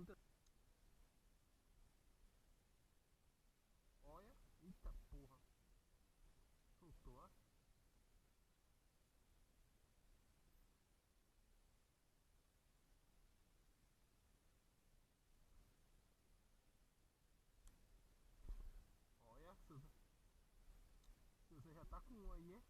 Pegando. Olha. Eita porra. Soltou, ó. Olha, Susan já tá com um aí, hein?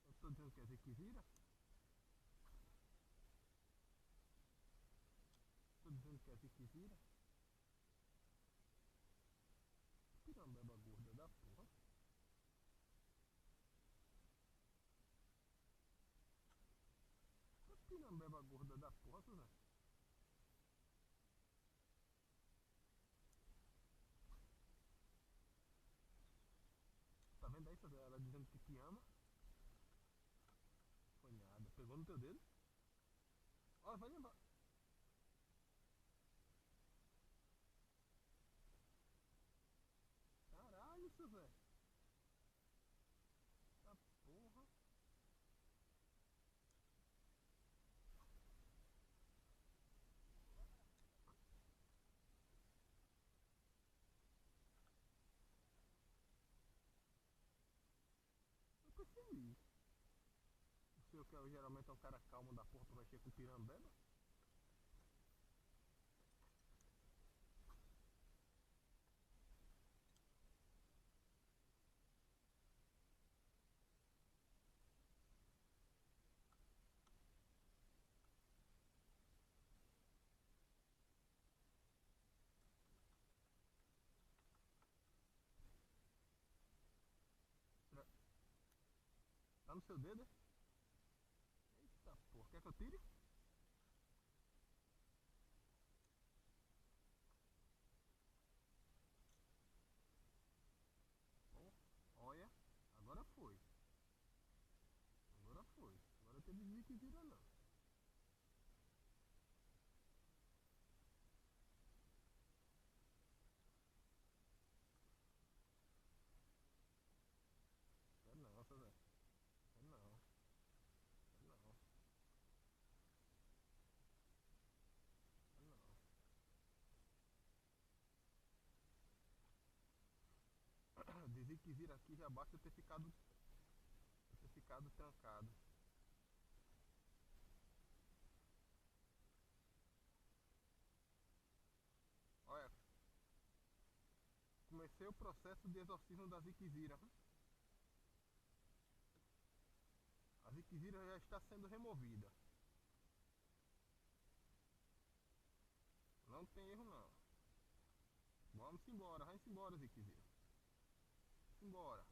Eu tô dizendo que é Ziquezira? Tô dizendo que é Ziquezira? Pirambeba gorda da porra. Que pirambeba gorda da porra, Susan. Tá vendo aí, Susan? Ela dizendo que te ama. Foi nada. Pegou no teu dedo? Ó, vai embora. Caralho, Susan. Tá porra. Eu percebi. O senhor que geralmente é um cara calmo da porra pra mexer com pirambeba? Tá no seu dedo, é? Eita porra. Quer que eu tire? Ó, olha. Agora foi. Agora foi. Agora teve Ziquezira não. É não, Susan. É não. É não. É não. Dizer que vir aqui já basta eu ter ficado trancado. Olha, comecei o processo de exorcismo da Ziquezira. A Ziquezira já está sendo removida. Não tem erro não. Vamos embora, vamos embora, Ziquezira. Embora.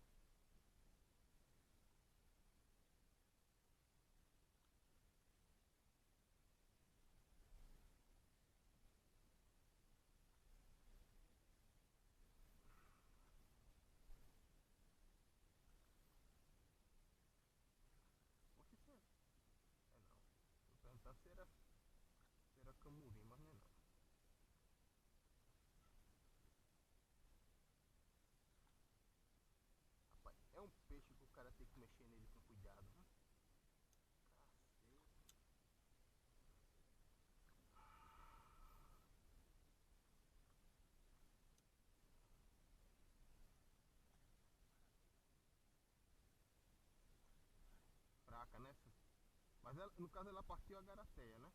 Por que você? É não. Vou perguntar se era camurim, mas não é não. Rapaz, é um peixe que o cara tem que mexer nele com cuidado. Cacete. Fraca, né? Mas ela, no caso ela partiu a garateia, né?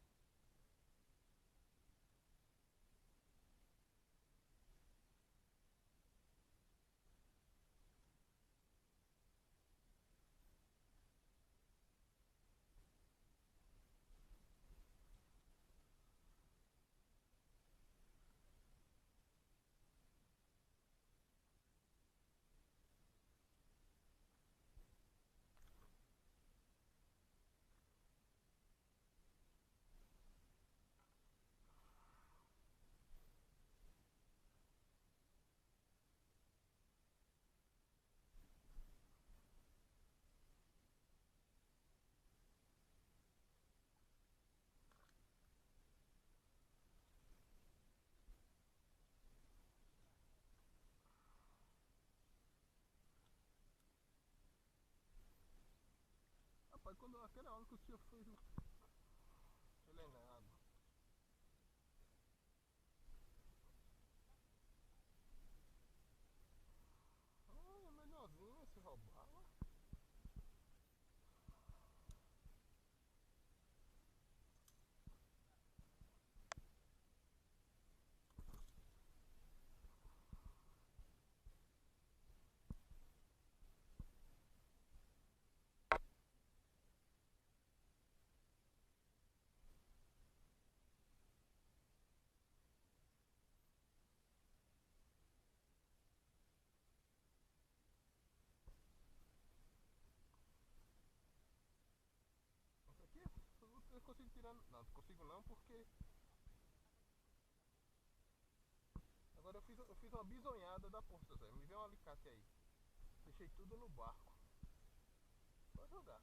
Rapaz, quando aquela hora que o senhor fez o... Ele é nada. Ah, é melhorzinho se roubar. Isso aqui eu consigo tirar. Não consigo não porque. Agora eu fiz uma bisonhada da porta, Zé. Me vê um alicate aí. Deixei tudo no barco. Só jogar.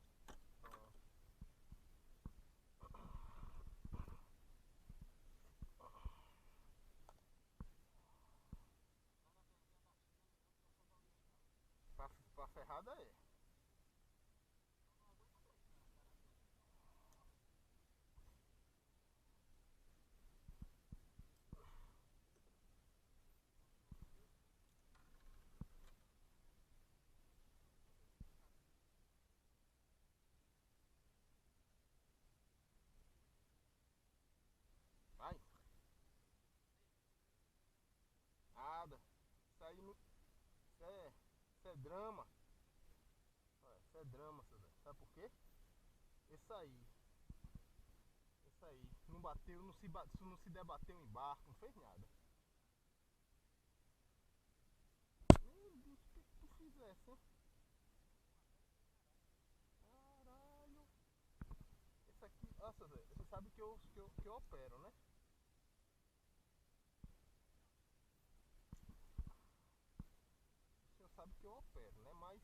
Ah, pra ferrada é. Vai. Nada. Isso aí não. Isso é drama. Isso é drama, seu Zé. Sabe por quê? Esse aí. Esse aí. Não bateu, não se debateu em barco, não fez nada. Meu Deus, o que tu fizesse, hein? Caralho. Esse aqui, nossa, Zé, você sabe que eu opero, né? O senhor sabe que eu opero, né? Mas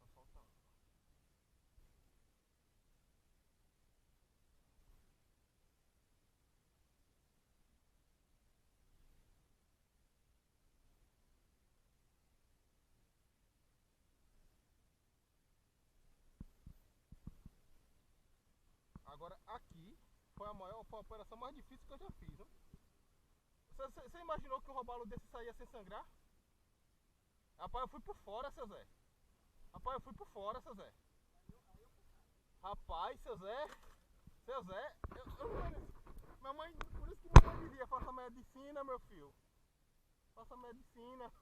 só falta um. Agora aqui foi a operação mais difícil que eu já fiz, né? Você imaginou que um robalo desse saía sem sangrar? Rapaz, eu fui por fora, seu Zé. Rapaz, eu fui por fora, seu Zé. Rapaz, seu Zé. Seu Zé, minha mãe, por isso que minha mãe dizia, faça medicina, meu filho. Faça medicina.